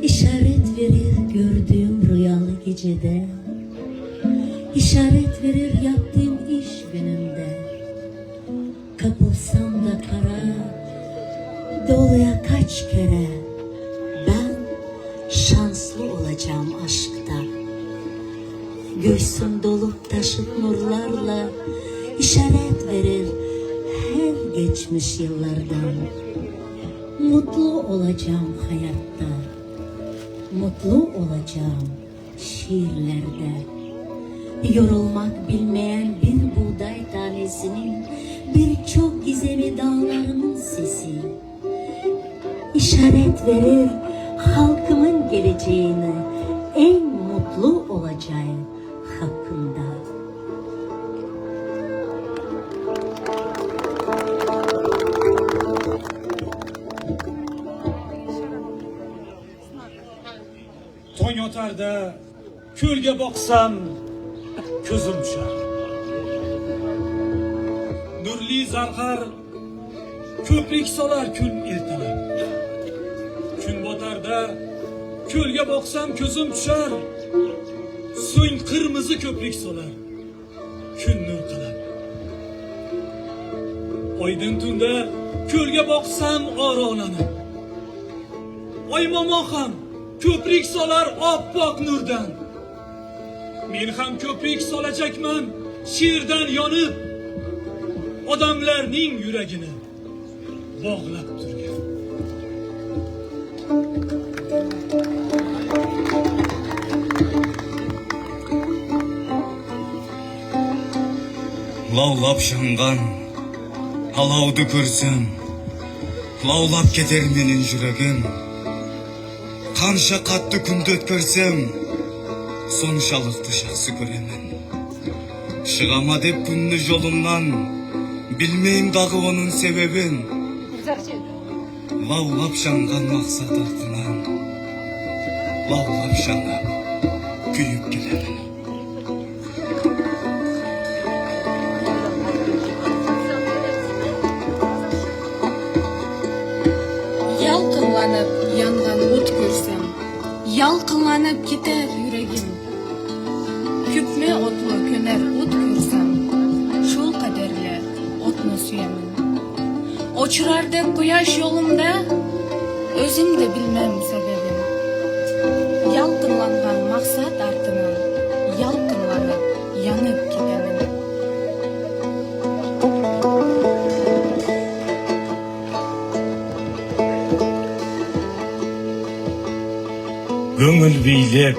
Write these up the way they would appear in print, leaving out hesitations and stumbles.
İşaret verir gördüğüm rüyalı gecede, İşaret verir yaptığım iş günümde. Kapılsam da kara, doluya kaç kere ben şanslı olacağım aşkta. Göğsüm dolup taşıp nurlarla işaret verir her geçmiş yıllardan. Mutlu olacağım hayatta, mutlu olacağım şiirlerde. Yorulmak bilmeyen bir buğday tanesinin, birçok gizemi dağlarının sesi. İşaret verir halkımın geleceğini, en mutlu olacağım hakkında. Tong yotarda ko'lga boqsam ko'zim tushar. Nurli zarg'ar ko'prik solar kun ertalab. Kun botarda ko'lga boqsam ko'zim tushar. So'ng qirmizi ko'prik solar kun nur qilab. Oydin tunda ko'lga boqsam orolanib. Oy momo ham ko'prik solar oppoq nurdan. Men ham ko'prik solajakman she'rdan yonib, odamlarning yuragini bog'lab turgan. Lawlab şangan alavdı ko'rsam, lawlab keter menin yuragim. Qancha qattiq kunda o'tkarsam, sonchalıqты жақсы көремін. Шығама деп күнні жолымнан, білмейм дағы оның себебін. Лаулап жанған мақсат артынан, лаулап жанып, күйіп келемін. Ялқынланып янған от көрсем, ялқынланып кетер жүрегім. Küpme otlu köner ot görsem, şul kaderle otunu süyemin. Uçurardı kuyaş yolumda, özüm de bilmem sebebim. Yalkınlangan maksat артынан, yalkınlanıp yanıp gidemin. Көңіл билеп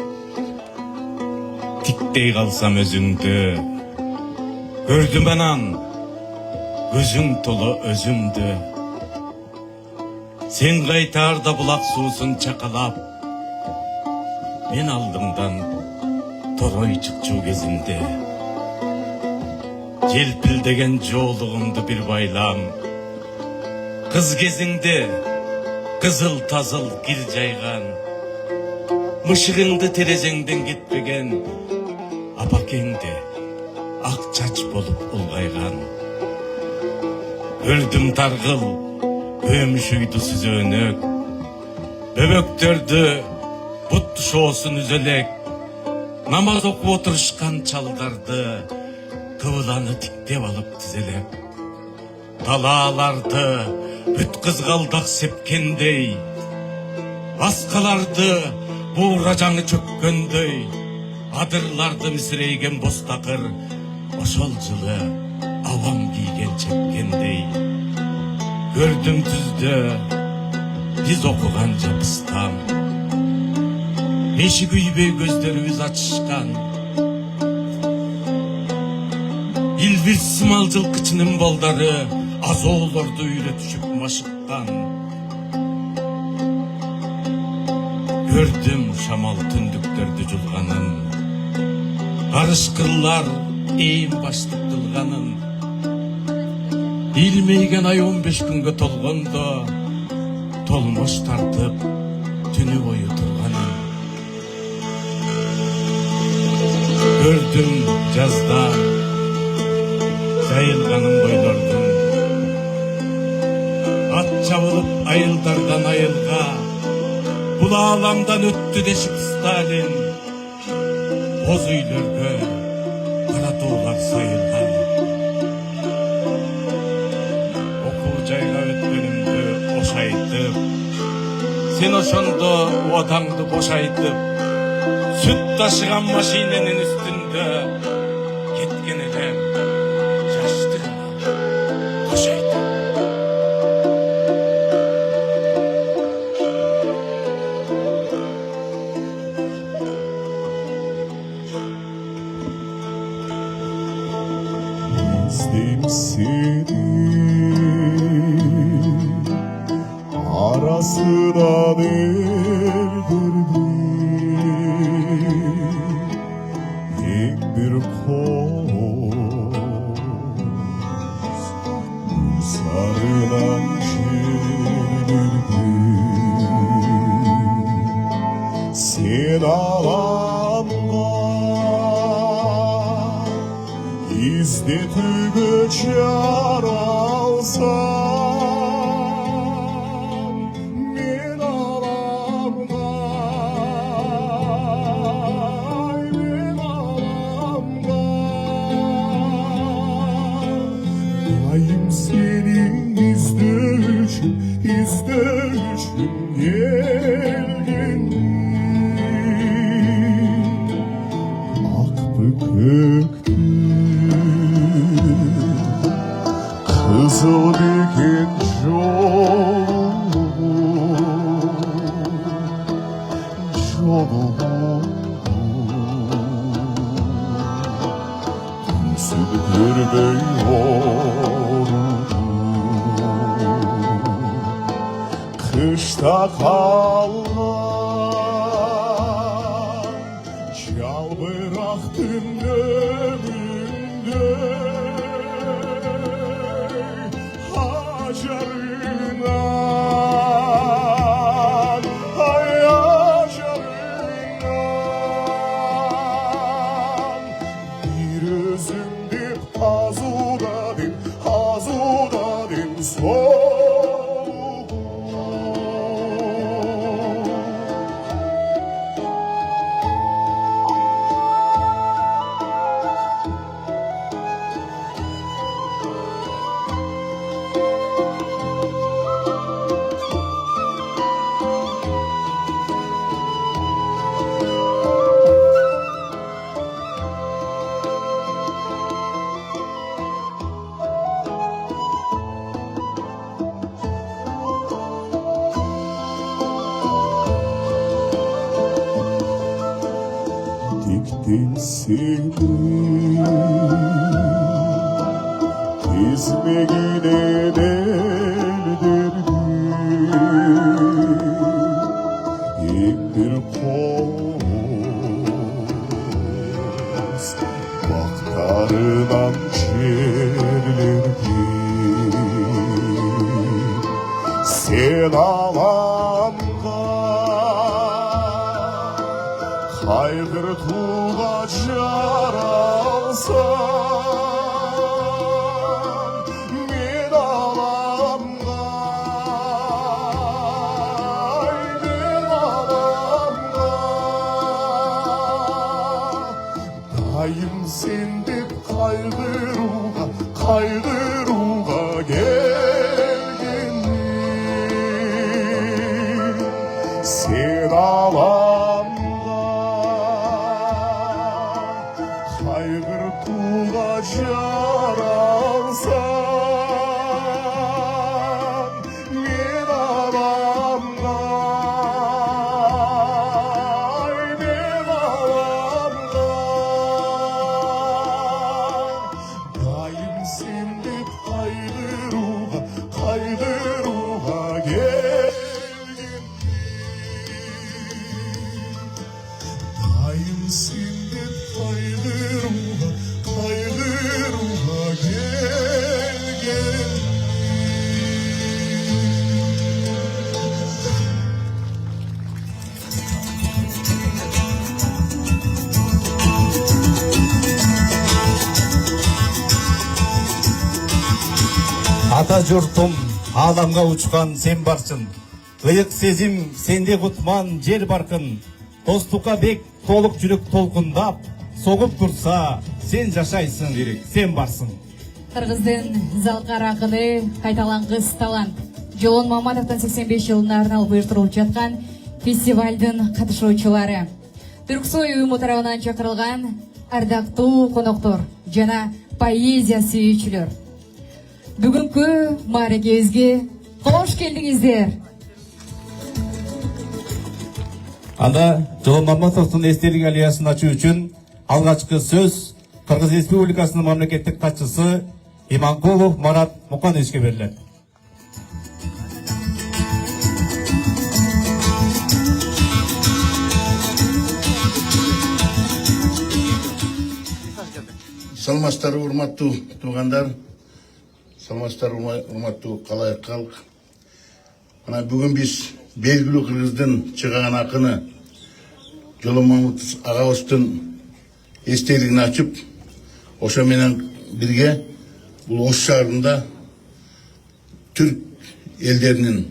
тиктей қалсам өзіңді, көрдім анан өзің толы өзімді. Сен қайтарда бұлақ сусын чақалап, мен алдыңдан торой чықчу кезімде. Желпілдеген жолығымды бір байлам, қыз кезіңде қызыл тазыл гір жайған, Мышығыңды терезеңден кетпеген, апакеңде ақ чач болып ұлғайған. Өлдім тарғыл, өмшүйді сүзөнөк, бөбөктөрді бұт шоусын үзелек, намаз оқып отырышқан чалдарды кыбыланы тиктеп алып тізелеп. Талаларды бүт қызғалдақ сепкендей, басқаларды бура жаңы чөккөндөй, адырларды мисірейген бостақыр, ошол жылы авам кийген чеккендей. Көрдім түзді біз оқыған жабыстан, беші күйбей көздеріміз ачышқан. Илбир сымал жылқычының балдары азоолорду үйретішіп машыққан. Gördüm şamal tündüklerdi julganın, Karışkırlar eğim başlık kılganın. Bilmeygen ay 15 günge tolganda, Tolmoş tartıp tünü boyu turganın. Gördüm жазда жайылганын бойлордун, At çabılıp ayıldardan ayılga, Bul alamdan öttü deşip Stalin. Boz üylörgö kara doğular sayılgan. Okul jayga ötkenimdi oşaytıp, sen oşondo odаңды boşaytıp, süt taşıgan maşinenin üstünde ketken edem yaştırma boşaytıp. İzdim seni arasına erdirdim bir koz sarılan çevirdim sen alanma İzdetügü çar alsam men alamga men alamga Ayım senin izde üçün gelgen Akbı köktü Kızıl diken yolu Sürdürmey oldu Kışta kalgan Çal bıraktın ömrümde Hacerından, ay hacerından Bir özüm dip hazudadim soğuk Diktin seni Hizmegine deldirdim Bir koz Baktarından çerilirdim Sen alamga Kaygır tuğla car alsam Men alamga Men alamga Dayım sen dep kaygıruga gelgenim Sen alamga Kaygır tuğla jar alsam Men alamga Men alamga Dayım sen dep kaygıruga gelgen Dayım sen dep kaygıruga gelgen Ата журтум, аламга учкан сен барсың. Iyık сезим сенде кутман жер баркын, достукка бек толук жүрөк толкундап, согуп турса, сен жашайсың, сен барсың. Кыргыздын залкар акыны, кайталангыс талант. Жолон Маматовдун 85 жылына арналып уюштурулуп жаткан фестивалдын катышуучулары. Түрксой уюму тарабынан чакырылган ардактуу коноктор жана поэзия сүйүүчүлөр. Бүгүнкү мааракебизге кош келдиңиздер. Анда Жолон Маматовдун эстелик аллеясын ачуу үчүн алгачкы сөз Кыргыз Республикасынын мамлекеттик катчысы Иманкулов Марат Мукановичке берилет. Саламатсыздар, урматтуу туугандар, саламатсыздар, урматтуу калайык калк. Мына бүгүн биз белгилүү кыргыздын чыган акыны Жолон Маматов агабыздын эстелигин ачып, ошо менен бирге бул Ош шаарында түрк элдеринин,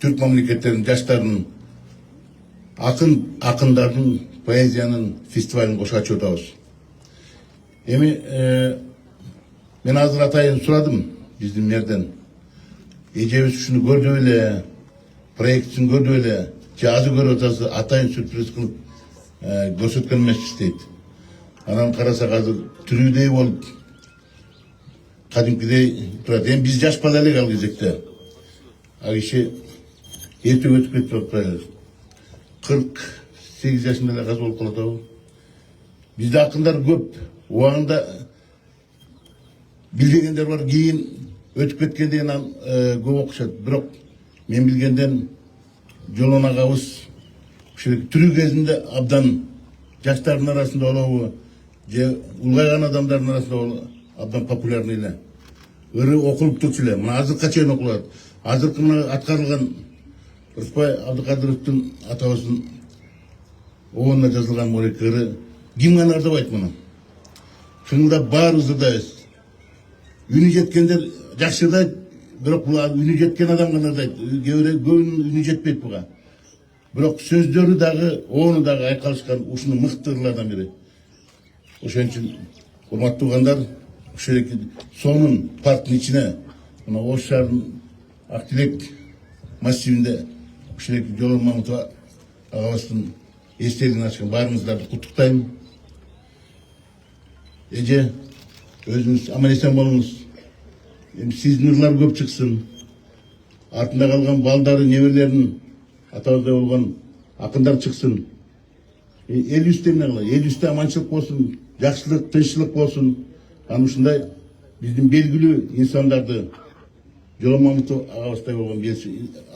түрк мамлекеттеринин жаштарынын акындардын поэзиянын фестивалын кошо ачып атабыз. Эми мен азыр атайын сурадым биздин мэрден. Эжебиз ушуну көрдү эле, проектин көрдү эле, же азыр көрүп атасыз, атайын сюрприз кылып көрсөткөн эмеспиз дейт. Анан карасак азыр тирүүдөй болуп, кадимкидей турат. Эми биз жаш бала элек ал кезекте. Ал киши эрте өтүп кетип атпайбы? 48 жашында эле каза болуп калат. Бизде акындар көп. Убагында билбегендер бар, кийин өтүп кеткенден көп окушат. Бирок мен билгенден Жолон агабыз тирүү кезинде абдан жаштардын арасында болобу, же улгайган адамдардын арасында абдан популярный эле. Ыры окулуп турчу эле. Мына азыркыга чейин окулат. Азыркы мына аткарылган Рыспай Абдыкадыровдун атабыздын оонуна жазылган морек ыры ким гана ырдабайт муну. Шынында баарыбыз ырдайбыз. Үнү жеткендер жакшы ырдайт, бирок бул үнү жеткен адам гана ырдайт. Көбүнүн үнү жетпейт буга. Бирок сөздөрү дагы, оону дагы айкалышкан ушуну мыкты ырлардан бири. Ошон үчүн урматтуу туугандар, ушул сонун парктын ичине, мына Ош шаарынын Актилек массивинде ушул Жолон Маматов агабыздын эстелигин ачкан баарыңыздарды куттуктайм. Эже, өзүңүз аман эсен болуңуз. Сиздин ырлар көп чыксын. Артында калган балдары, неберелерин атабыздай болгон акындар чыксын. Элибизде эмне кылат? Элибизде аманчылык болсун, жакшылык, тынччылык болсун. Анан ушундай биздин белгилүү инсандарды, Жолон Маматов агабыздай болгон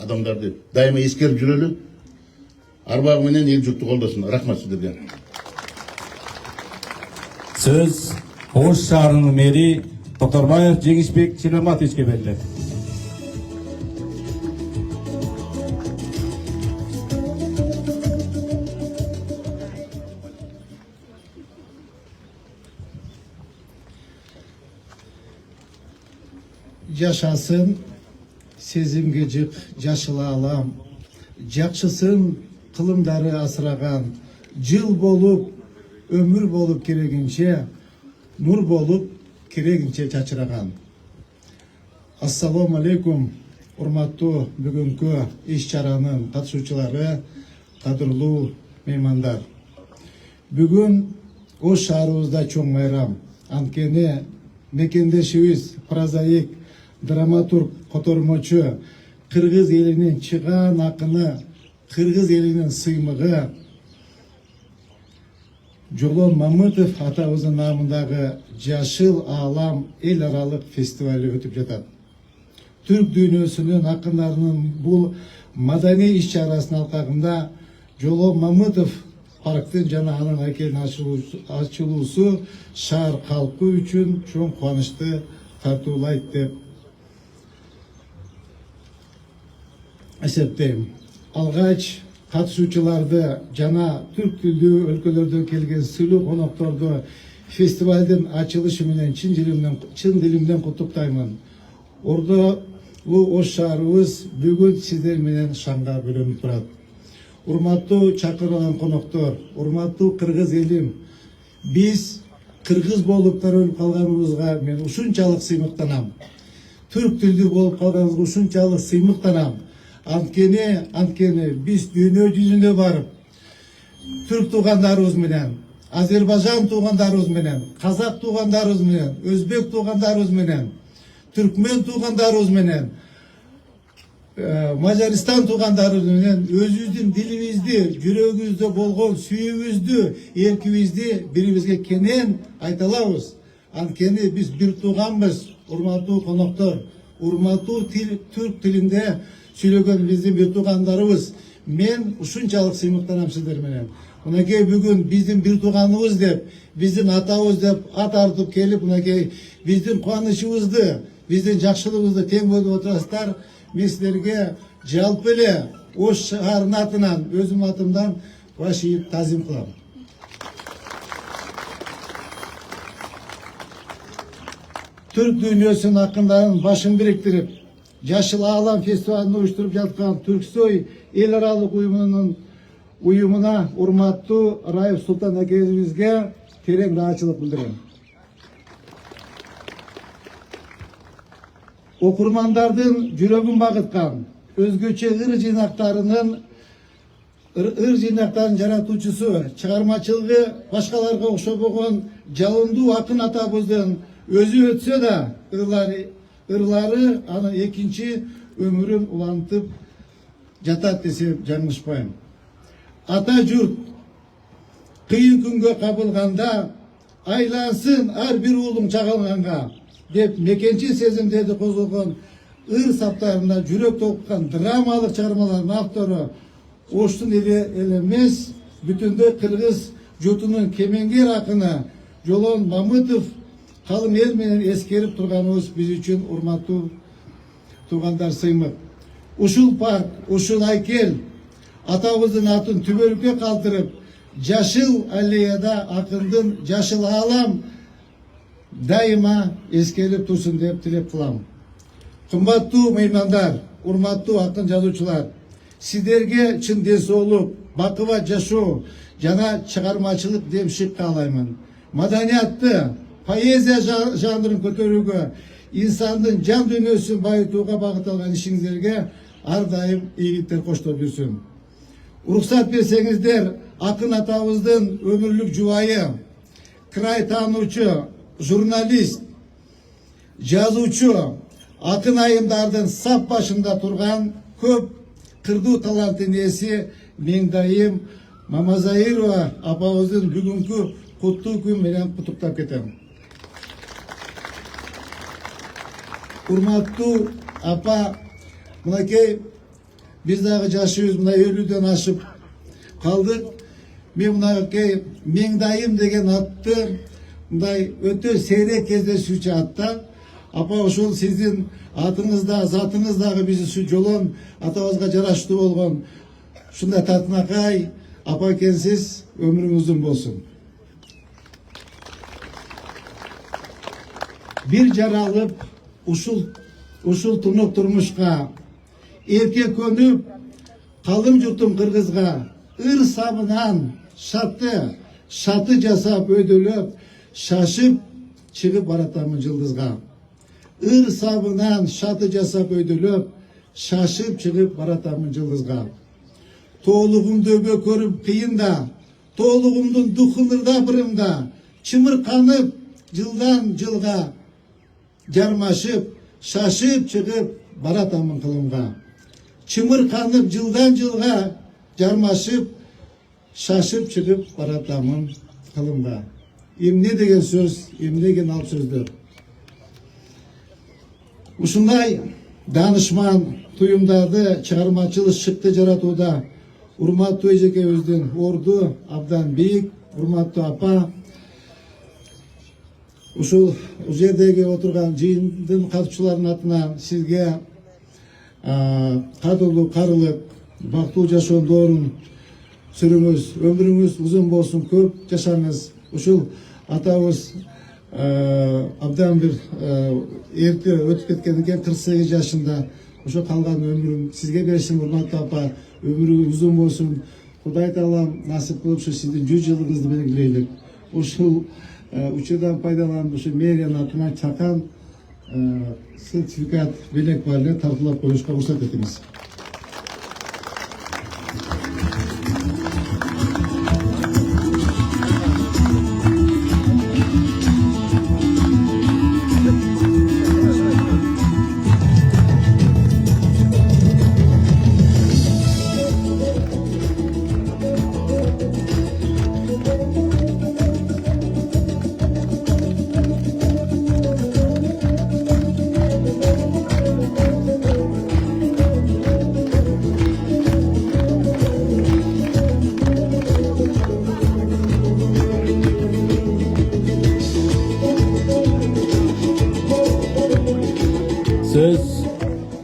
адамдарды дайыма эскерип жүрөлү. Арбагы менен эл журтту колдосун. Рахмат сиздерге. Сөз Ош шаарынын мэри Токторбаев Жеңишбек Чирмаматовичке берилет. Жашасын сезимге жык жашыл алам, жакшысын кылымдары асыраган, жыл болуп, өмүр болуп керегинче, нур болуп керегинче чачыраган. Ассаламу алейкум, урматтуу бүгүнкү иш-чаранын катышуучулары, кадырлуу меймандар. Бүгүн Ош шаарыбызда чоң майрам. Анткени мекендешибиз прозаик, драматург, котормочу, кыргыз элинин чыган акыны, кыргыз элинин сыймыгы Жолон Маматов атабыздын намындагы Жашыл Алам эл аралык фестивали өтүп жатат. Түрк дүйнөсүнүн акындарынын бул маданий иш-чарасынын алкагында Жолон Маматов парктын жана анын айкелин ачылуусу шаар калкы үчүн чоң кубанычты тартуулайт деп эсептейм. Алгач катышуучуларды жана түрк тилдүү өлкөлөрдөн келген сыйлуу конокторду фестивалдын ачылышы менен чын дилимден куттуктаймын. Ордо Бул ош шаарыбыз бүгүн сиздер менен шаңга бөлөнүп турат. Урматтуу чакырылган коноктор, урматтуу кыргыз элим, биз кыргыз болуп төрөлүп калганыбызга мен ушунчалык сыймыктанам. Түрк тилдүү болуп калганыбызга ушунчалык сыймыктанам. Анткени биз дүйнө жүзүнө барып, түрк туугандарыбыз менен, Азербайжан туугандарыбыз менен, казак туугандарыбыз менен, өзбек туугандарыбыз менен, түркмен туугандарыбыз менен, Мажарстан туугандарыбыз менен өзүбүздүн дилибизди, жүрөгүбүздө болгон сүйүүбүздү, эркибизди бирибизге кенен айта алабыз. Анткени биз бир тууганбыз, урматтуу коноктор, урматтуу түрк тилинде сүйлөгөн биздин бир туугандарыбыз. Мен ушунчалык сыймыктанам сиздер менен. Мынакей бүгүн биздин бир тууганыбыз деп, биздин атабыз деп ат артып келип, мынакей биздин кубанычыбызды, биздин жакшылыгыбызды тең бөлүп отурасыздар. Мен силерге жалпы эле Ош шаарынын атынан, өзүмдүн атымдан баш ийип тазим кылам. Түрк дүйнөсүнүн акындарын башын бириктирип, Жашыл Аалам фестивалын уюштуруп жаткан Түрксой эл аралык уюмуна урматтуу Раев Султан акебизге терең ыраазычылык билдирем. Окурмандардын жүрөгүн багыткан өзгөчө ыр жыйнактарын жаратуучусу, чыгармачылыгы башкаларга окшобогон жалындуу акын атабыздын өзү өтсө да, ырлары анын экинчи өмүрүн улантып жатат десе жаңылышпайм. Ата журт кыйын күнгө кабылганда айлансын ар бир уулуң чагылганга деп мекенчи сезимдерди козгогон ыр саптарында жүрөк толкукан драмалык чыгармалардын автору Оштун эле эмес, бүтүндөй кыргыз журтунун кемеңгер акыны Жолон Мамытов калым эл менен эскерип турганыбыз биз үчүн урматтуу туугандар сыймык. Ушул парк, ушул айкел атабыздын атын түбөлүккө калтырып, жашыл аллеяда акындын Жашыл Аалам дайыма эскерип турсун деп тилек кылам. Кымбаттуу меймандар, урматтуу акын жазуучулар, сиздерге чын ден соолук, бакыбат жашоо жана чыгармачылык демшик каалаймын. Маданиятты, поэзия жанрын көтөрүүгө, инсандын жан дүйнөсүн байытууга багытталган ишиңиздерге ар дайым ийгиликтер коштоп жүрсүн. Уруксат берсеңиздер, акын атабыздын өмүрлүк жубайы, край таануучу, журналист, жазуучу, акын айымдардын сап башында турган көп кырдуу таланттын ээси Меңдайым Мамазайырова апабыздын бүгүнкү куттуу күн менен куттуктап кетем. Урматтуу апа, мынакей биз дагы жашыбыз мына 50дөн ашып калдык. Мен мынакей Меңдайым деген атты мындай өтө сейрек кездешүүчү атта. Апа, ошол сиздин атыңызда, затыңыз дагы биз Жолон атабызга жараштуу болгон ушундай татынакай апа экенсиз, өмүрүңүз узун болсун. Бир жаралып ушул тунук турмушка эрке көнүп, калым журтум кыргызга ыр сабынан шаты жасап өйдөлөп, шашып чыгып баратамын жылдызга. Ыр сабынан шаты жасап өйдөлөп, шашып чыгып баратамын жылдызга. Тоолугумду өбө көрүп кыйында, тоолугумдун духун ырдабырымда, чымырканып жылдан жылга жармашып, шашып чыгып баратамын кылымга. Чымырканып жылдан жылга жармашып, шашып чыгып баратамын кылымга. Эмне деген сөз, эмне деген алып сөздөр. Ушундай данышман туюмдарды чыгармачылык шыкты жаратууда урматтуу эжекебиздин орду абдан бийик, урматтуу апа. Ушул жердеги отурган жыйындын катчыларынын атынан сизге кадырлуу карылык, бактылуу жашоонун доорун сүрүңүз, өмүрүңүз узун болсун, көп жашаңыз. Ушул атабыз абдан бир эрте өтүп кеткен экен, 48 жашында. Ошо калган өмүрүн сизге берсин, урматтуу апа. Өмүрүңүз узун болсун. Кудай таалам насип кылып ушу сиздин 100 жылыңызды белгилейлик. Ушул учурдан пайдаланып ушу мэриянын атынан чакан сертификат белек бар эле тартуулап коюшка уруксат этиңиз. Сөз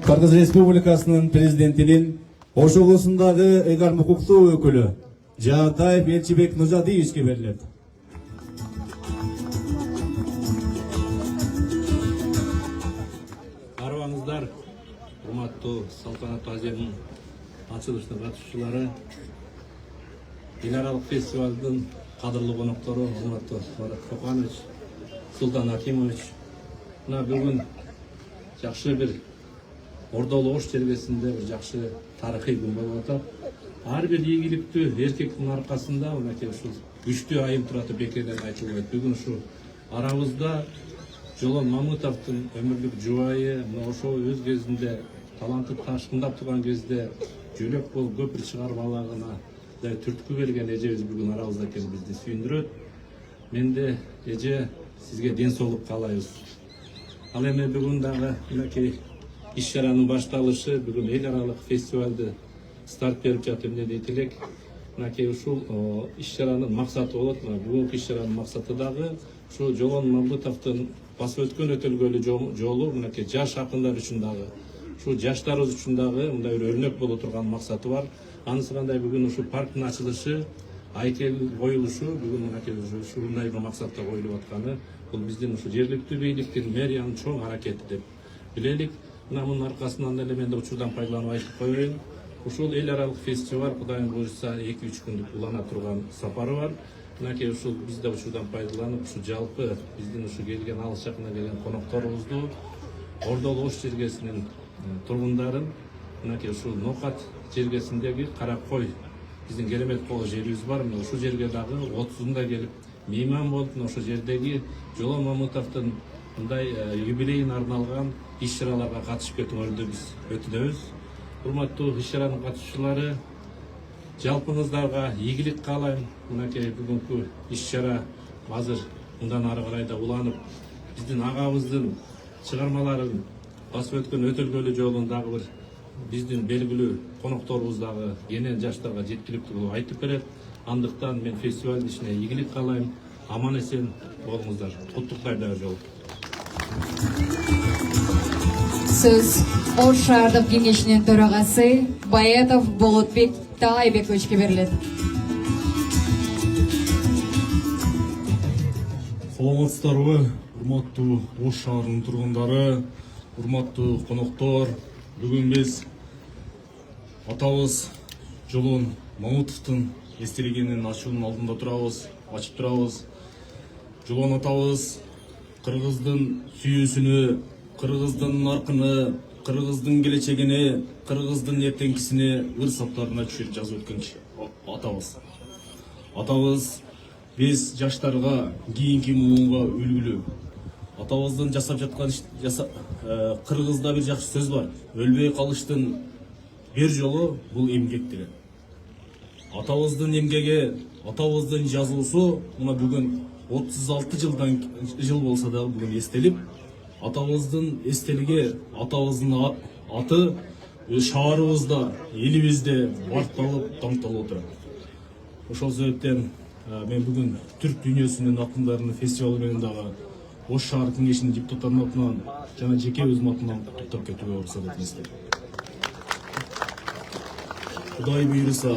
Кыргыз Республикасынын президентинин Ош облусундагы ыйгарым укуктуу өкүлү Жаатаев Элчибек Нужадиевичке берилет. Арыбаңыздар, урматтуу салтанаттуу азиянын ачылышына катышуучулары, эл аралык фестивалдын кадырлуу коноктору, урматтуу Марат Коканович, Султан Акимович, мына бүгүн жакшы бир Ордолу Ош жергесинде бир жакшы тарыхый күн болуп атат. Ар бир ийгиликтүү эркектин аркасында мынакей ушул күчтүү айым тураты бекерден айтылбайт. Бүгүн ушу арабызда Жолон Мамытовдун өмүрлүк жубайы ошо өз кезинде таланты ташкындап турган кезде жөлөк болуп көпүр чыгармалыгына түрткү берген эжебиз бүгүн арабызда экени бизди сүйүндүрөт. Мен де эже сизге ден соолук каалайбыз. Ал эми бүгүн дагы мынакей иш-чаранын башталышы, бүгүн эл аралык фестивалды старт берип жатып эмне дейт элек. Мынакей ушул иш-чаранын максаты болот. Бүгүнкү иш-чаранын максаты дагы ушу Жолон Мамытовдун басып өткөн өтөлгөлү жолу мынакей жаш акындар үчүн дагы, ушу жаштарыбыз үчүн дагы мындай бир өрнөк боло турган максаты бар. Анысы кандай бүгүн ушу парктын ачылышы, айкел коюлушу бүгүн мынакей ушундай бир максатта коюлуп атканы, бул биздин ушу жергиликтүү бийликтин, мэриянын чоң аракети деп билелик. Мына мунун аркасынан эле мен да учурдан пайдаланып айтып коеюн. Ушул эл аралык фестиваль Кудайым буйрса 2-3 күндүк улана турган сапары бар. Мынакей ушул биз да учурдан пайдаланып, ушу жалпы биздин ушу келген алыс жакындан келген конокторубузду, Ордолу Ош жергесинин тургундарын, мынакей ушул Нокат жергесиндеги Каракой биздин керемет кол жерибиз бар. Мына ушул жерге дагы 30-ында келип мейман болуп, ошол жердеги Жолон Мамытовдун мындай юбилейине арналган иш-чараларга катышып кетүүңөрдү биз өтүнөбүз. Урматтуу иш-чаранын катышуучулары, жалпыңыздарга ийгилик каалайм. Мынакей бүгүнкү иш-чара азыр мындан ары карай да уланып, биздин агабыздын чыгармаларын басып өткөн өтөлгөлү жолун дагы бир биздин белгилүү конокторубуз дагы кенен жаштарга жеткиликтүү болуп айтып берет. Андыктан мен фестивалдын ишине ийгилик каалайм. Аман эсен болуңуздар. Куттуктайм дагы жолу. Сөз Ош шаардык кеңешинин төрагасы Баетов Болотбек Таайбековичке берилет. Саламатсыздарбы, урматтуу Ош шаарынын тургундары, урматтуу коноктор. Бүгүн биз атабыз Жолон Мамытовдун эстелигинин ачуунун алдында турабыз, ачып турабыз. Жолон атабыз кыргыздын сүйүүсүнө, кыргыздын наркыны, кыргыздын келечегине, кыргыздын эртеңкисине ыр саптарына түшүрүп жазып өткөн атабыз. Атабыз биз жаштарга кийинки муунга үлгүлүү. Атабыздын жасап жаткан кыргызда бир жакшы сөз бар. Өлбөй калыштын бир жолу бул эмгек деген. Атабыздын эмгеги, атабыздын жазуусу мына бүгүн 36 жыл болса да бүгүн эстелип, атабыздын эстелиги, атабыздын аты шаарыбызда, элибизде баркталып, даңкталып отурат. Ошол себептен мен бүгүн түрк дүйнөсүнүн акындарынын фестивалы менен дагы Ош шаар кеңешинин депутаттарынын атынан жана жеке өзүмдүн атынан куттуктап кетүүгө уруксат этиңиздер. Кудай буйруса,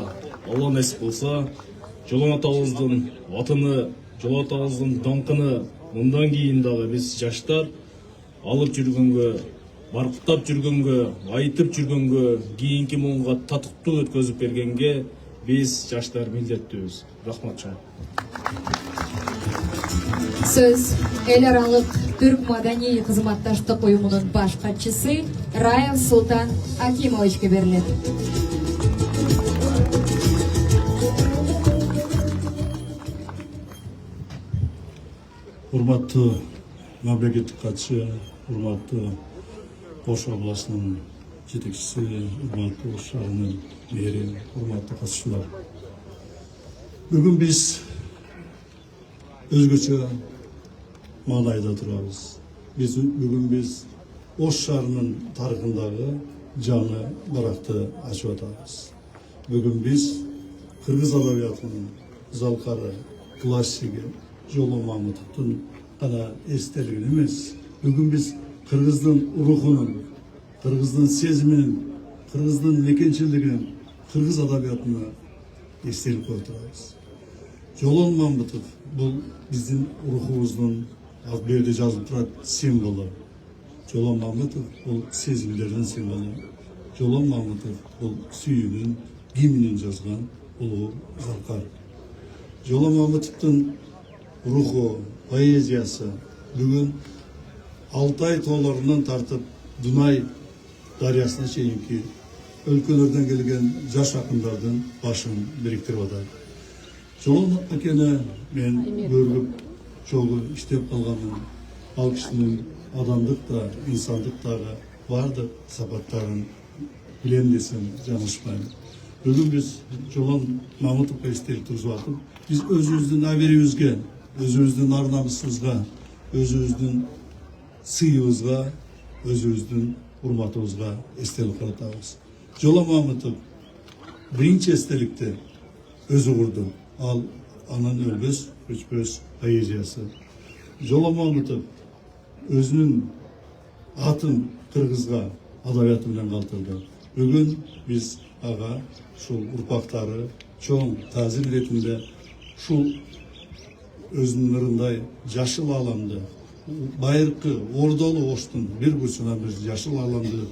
Алла насип болса, Жолон атабыздын атыны, Жолон атабыздын даңкыны мындан кийин дагы биз жаштар алып жүргөнгө, баркыттап жүргөнгө, айтып жүргөнгө, кийинки муунга татыктуу өткөзүп бергенге биз жаштар милдеттүүбүз. Рахмат чоң. Сөз эл аралык Түрк маданий кызматташтык уюмунун баш катчысы Раев Султан Акимовичке берилет. Урматтуу мамлекеттик катчы, урматтуу Ош областынын жетекчиси, урматтуу Ош шаарынын мэри, урматтуу катышуулар. Бүгүн биз өзгөчө маанайда турабыз. Бүгүн биз Ош шаарынын тарыхындагы жаңы баракты ачып атабыз. Бүгүн биз кыргыз адабиятынын залкары, классиги Жолон Мамытовдун гана эстелигин эмес, бүгүн биз кыргыздын рухунун, кыргыздын сезиминин, кыргыздын мекенчилигинин, кыргыз адабиятына эстелик коюп турабыз. Жолон Мамытов бул биздин рухубуздун ал жерде жазылып турат символу. Жолон Мамытов бул сезимдердин символу. Жолон Мамытов бул сүйүүнүн, гимнин жазган улуу залкар. Жолон Мамытовдун руху, поэзиясы бүгүн Алтай тоолорунан тартып Дунай дарыясына чейинки өлкөлөрдөн келген жаш акындардын башын бириктирип атат. Жолон акени мен көрүп жолу иштеп калганмын. Ал кишинин адамдык да, инсандык дагы бардык сапаттарын билем десем жаңылышпайм. Бүгүн биз Жолон Мамытовго эстелик тургузуп атып, биз өзүбүздүн аберибизге, өзүбүздүн ар намысыбызга, өзүбүздүн сыйыбызга, өзүбүздүн урматыбызга эстелик кылатабыз. Жолон Мамытов биринчи эстеликти өзү курду. Ал анын өлбөс, өчпөс поэзиясы. Жолон Мамытов өзүнүн атын кыргызга адабияты менен калтырды. Бүгүн биз ага ушул урпактары чоң таазим иретинде ушул өзүнүн ырындай жашыл аламды, байыркы ордолу Оштун бир бурчунан бир жашыл аламды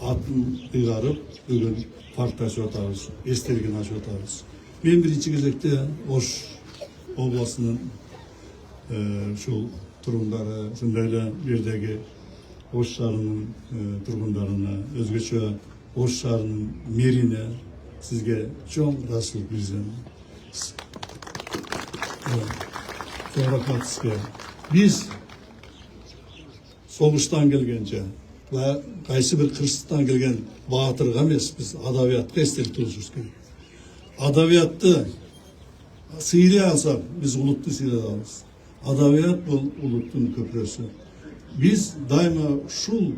атын ыйгарып, бүгүн парк ачып атабыз, эстелигин ачып атабыз. Мен биринчи кезекте Ош областынын ушул тургундары, ошондой эле жердеги Ош шаарынын тургундарына, өзгөчө Ош шаарынын мэрине сизге чоң ыраазычылык билдирем. Чоң рахмат сизге. Биз согуштан келгенче, кайсы бир кырсыктан келген баатырга эмес, биз адабиятка эстелик тургузубуз керек. Адабиятты сыйлай алсак, биз улутту сыйлай алабыз. Адабият бул улуттун көпүрөсү. Биз дайыма ушул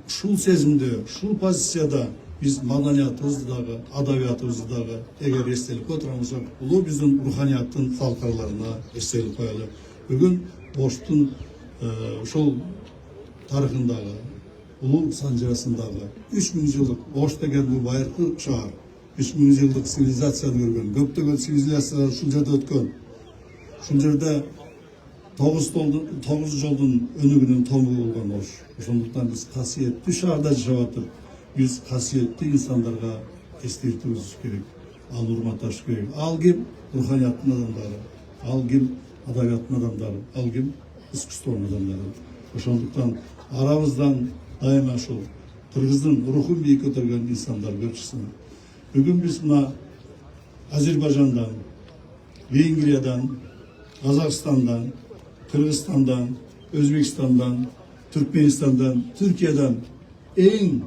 сезимде, ушул позицияда биз маданиятыбызды дагы, адабиятыбызды дагы эгер эстелик отурамызсак, улуу биздин руханияттын салкарларына эстелик коелу. Бүгүн Оштун ушул тарыхындагы, улуу санжарасындагы 3000 жылдык Ош деген бул байыркы шаар, 3000 жылдык цивилизацияны көргөн, көптөгөн цивилизациялар ушул жерде өткөн. Ушул жерде 9 жолдун өнүгүнүн тому болгон Ош. Ошондуктан биз касиеттүү шаарда жашап атып, биз касиеттүү инсандарга эстелик тургузуш керек, ал урматташ керек. Ал ким? Руханияттын адамдары, ал ким? Адабияттын адамдары, ал ким? Искусствонун адамдары. Ошондуктан арабыздан дайыма ушул кыргыздын рухун бийик көтөргөн инсандар көп чыксын. Бүгүн биз мына Азербайжандан, Венгриядан, Казакстандан, Кыргызстандан, Өзбекстандан, Түркменистандан, Түркиядан эң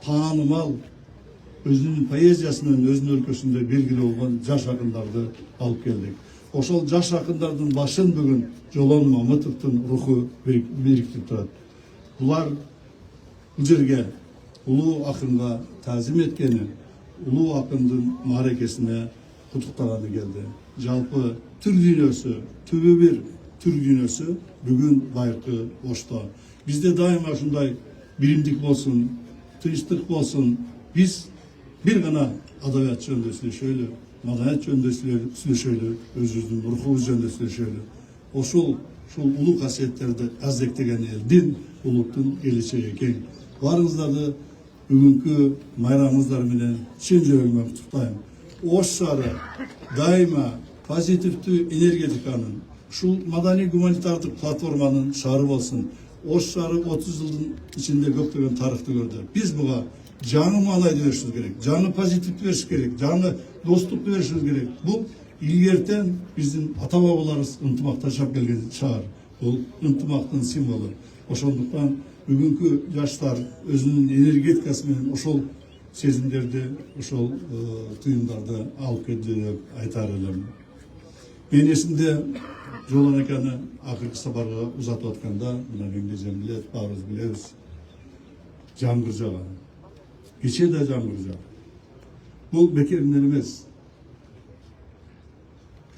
таанымал өзүнүн поэзиясынын өзүнүн өлкөсүндө белгилүү болгон жаш акындарды алып келдик. Ошол жаш акындардын башын бүгүн Жолон Мамытовдун руху бириктирип турат. Булар бул жерге улуу акынга таазим эткени, улуу акындын мааракесине куттуктаганы келди. Жалпы түр дүйнөсү, түбү бир түр дүйнөсү бүгүн байыркы Ошто. Бизде дайыма ушундай биримдик болсун, тынчтык болсун. Биз бир гана адабият жөнүндө сүйлөшөлү, маданият жөнүндө сүйлөшөлү, өзүбүздүн рухубуз жөнүндө сүйлөшөлү. ошол улуу касиеттерди азектеген эл дин улуттун келечеги экен. Барыңыздарды бүгүнкү майрамыңыздар менен чын жүрөгүмөн куттуктайм. Ош шаары дайыма позитивдүү энергетиканын, ушул маданий гуманитардык платформанын шаары болсун. Ош шаары 30 жылдын ичинде көптөгөн тарыхты көрдү. Биз буга жаңы маанайды беришибиз керек, жаңы позитивди беришибиз керек, жаңы достукту беришибиз керек. Бул илгертен биздин ата бабаларыбыз ынтымакташып келген шаар. Бул ынтымактын символу. Ошондуктан бүгүнкү жаштар өзүнүн энергетикасы менен ошол сезимдерди, ошол түйүндарды алып келди деп айтар элем. Мен эсимде Жолон аканы акыркы сапарга узатып атканда, мына меңдежем билет, баарыбыз билебиз. Жаңгыр жаган. Кече да жаңгыр жаган. Бул бекеринен эмес.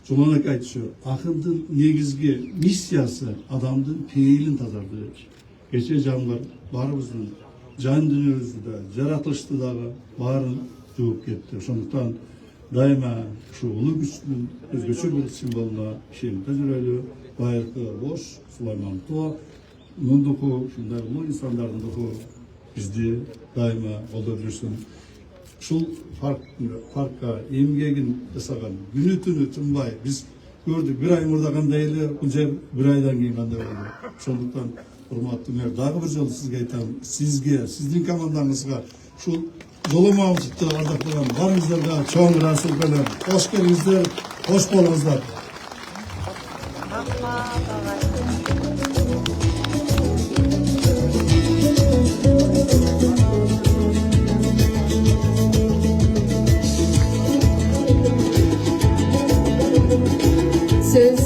Жолон ака айтчу, акындын негизги миссиясы адамдын пейилин тазартуу. Кече жаңгыр баарыбыздын жан дүйнөбүздү да, жаратылышты дагы баарын жууп кетти. Ошондуктан дайыма ушу улуу күчтүн өзгөчө бир символуна ишенип жүрөлү. Байыркы Ош, Сулайман Тоо, мундуку ушундай улуу инсандардын духу бизди дайыма колдоп жүрсүн. Ушул паркка эмгегин жасаган, күнү түнү тынбай биз көрдүк. Бир ай мурда кандай эле, бул жер бир айдан кийин кандай болду. Ошондуктан урматтуу мэр, дагы бир жолу сизге айтам, сизге, сиздин командаңызга ушул Жоломамытовду ардактаган барыңыздарга чоң ыраазычылык менен кош келиңиздер, кош болуңуздар. Сөз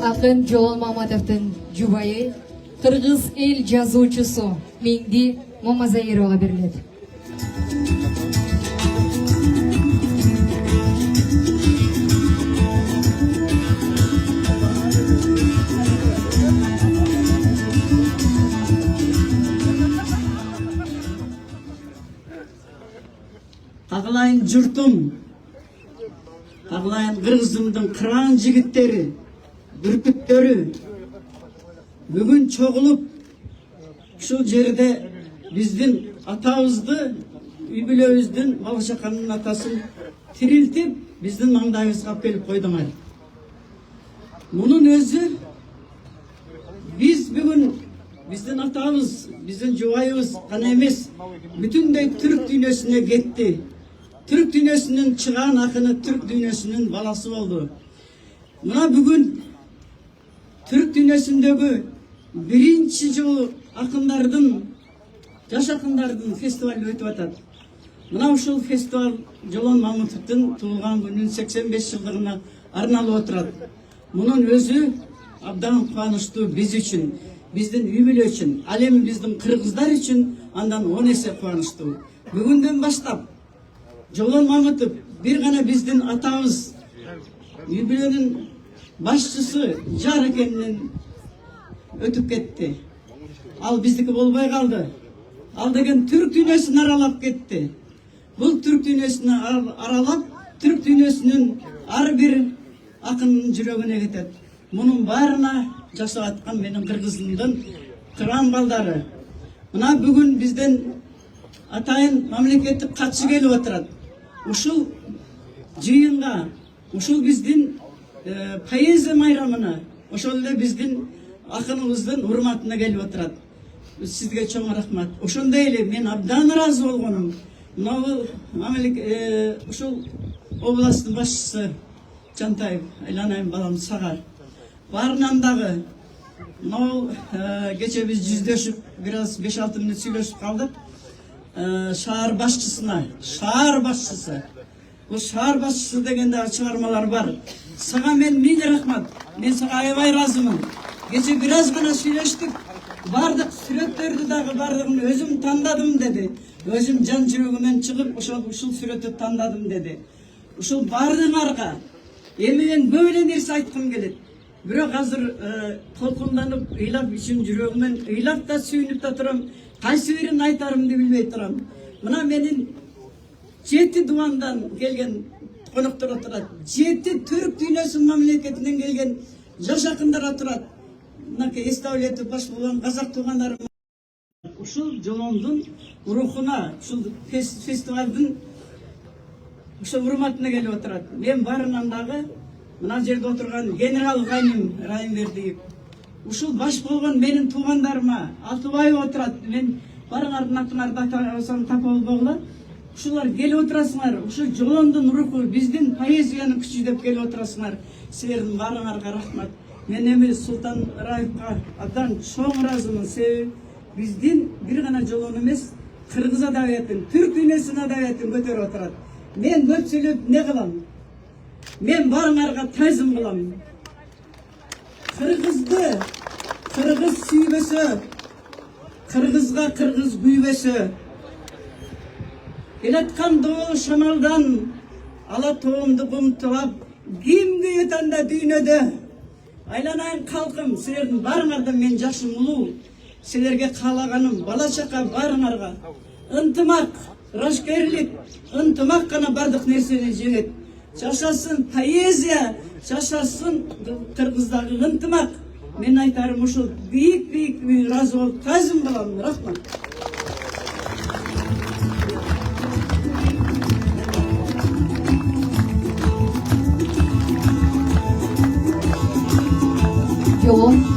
акын Жолон Маматовдун жубайы, кыргыз эл жазуучусу Меңди Мамазайырова берилет. Кагылайын журтум, кагылайын кыргызымдын кыраан жигиттери, бүркүттөрү бүгүн чогулуп ушул жерде биздин атабызды, үй бүлөбүздүн, бала чаканын атасын тирилтип, биздин маңдайыбызга алып келип койдуңар. Мунун өзү биз бүгүн биздин атабыз, биздин жубайыбыз гана эмес, бүтүндөй түрк дүйнөсүнө кетти. Түрк дүйнөсүнүн чыгаан акыны түрк дүйнөсүнүн баласы болду. Мына бүгүн түрк дүйнөсүндөгү биринчи жолу акындардын, жаш акындардын фестивалы өтүп атат. Мына ушул фестиваль Жолон Маматовдун туулган күнүнүн 85 жылдыгына арналып отурат. Мунун өзү абдан кубанычтуу биз үчүн, биздин үй бүлө үчүн, ал эми биздин кыргыздар үчүн андан 10 эсе кубанычтуу. Бүгүндөн баштап Жолон Маматов бир гана биздин атабыз, үй бүлөнүн башчысы, жар экенинен өтүп кетти. Ал биздики болбой калды. Ал деген түрк дүйнөсүн аралап кетти. Бул түрк дүйнөсүн аралап, түрк дүйнөсүнүн ар бир акынын жүрөгүнө кетет. Мунун баарына жашап аткан менин кыргызымдын кыран балдары. Мына бүгүн бизден атайын мамлекеттик катчы келип отурат. Ушул жыйынга, ушул биздин поэзия майрамына, ошол эле биздин акыныбыздын урматына келип отурат. Сизге чоң рахмат. Ошондой эле мен абдан ыраазы болгонум. Ушул областтын башчысы Жантаев, айланайын балам Сагар. Баарынан дагы кече биз жүздөшүп, бир аз 5-6 мүнөт сүйлөшүп калдык. Шаар башчысы. Бул шаар башчысы деген дагы чыгармалар бар. Сага мен миң рахмат. Мен сага аябай ыраазымын. Кече бир аз гана сүйлөштүк. Бардык сүрөттөрдү дагы бардыгын өзүм тандадым деди. Өзүм жан жүрөгүмөн чыгып, ушул сүрөттү тандадым деди. Ушул бардыгыңарга эми мен көп эле нерсе айткым келет. Бирок азыр толкунданып, ыйлап, ичим жүрөгүмөн ыйлап да сүйүнүп да турам. Кайсы бирин айтарымды билбей турам. Мына менин 7 дубандан келген коноктор отурат. 7 түрк дүйнөсү мамлекетинен келген жаш акындар отурат. Мынакей эстаблетип баш болгон казак туугандарым ушул жолондун рухуна, ушул фестивалдын ушул урматына келип отурат. Мен барынан дагы мына жерде отурган генерал Гайним Райымбердиев, ушул баш болгон менин туугандарыма Алтыбаев отурат. Мен барыңардын аттарыңарды атасам тапа болбогула. Ушулар келип отурасыңар. Ушул жолондун руху, биздин поэзиянын күчү деп келип отурасыңар. Силердин барыңарга рахмат. Мен эми Султан Раевка абдан чоң ыраазымын. Себеби биздин бир гана жолон эмес, кыргыз адабиятын, түрк дүйнөсүнүн адабиятын көтөрүп отурат. Мен көп сүйлөп не кылам? Мен барыңарга тазым кылам. Кыргызды кыргыз сүйбөсө, кыргызга кыргыз күйбөсө, келаткан доо шамалдан ала тоомду кумтулап, ким күйөт анда дүйнөдө? Айланайын калкым, силердин барыңардан мен жашым улуу. Силерге каалаганым бала чака барыңарга ынтымак, рашкерлик, ынтымак гана бардык нерсени жеңет. Жашасын поэзия, жашасын кыргыздагы ынтымак. Мен айтарым ушул бийик ыраазы болуп тазым кылам. Рахмат. Жолон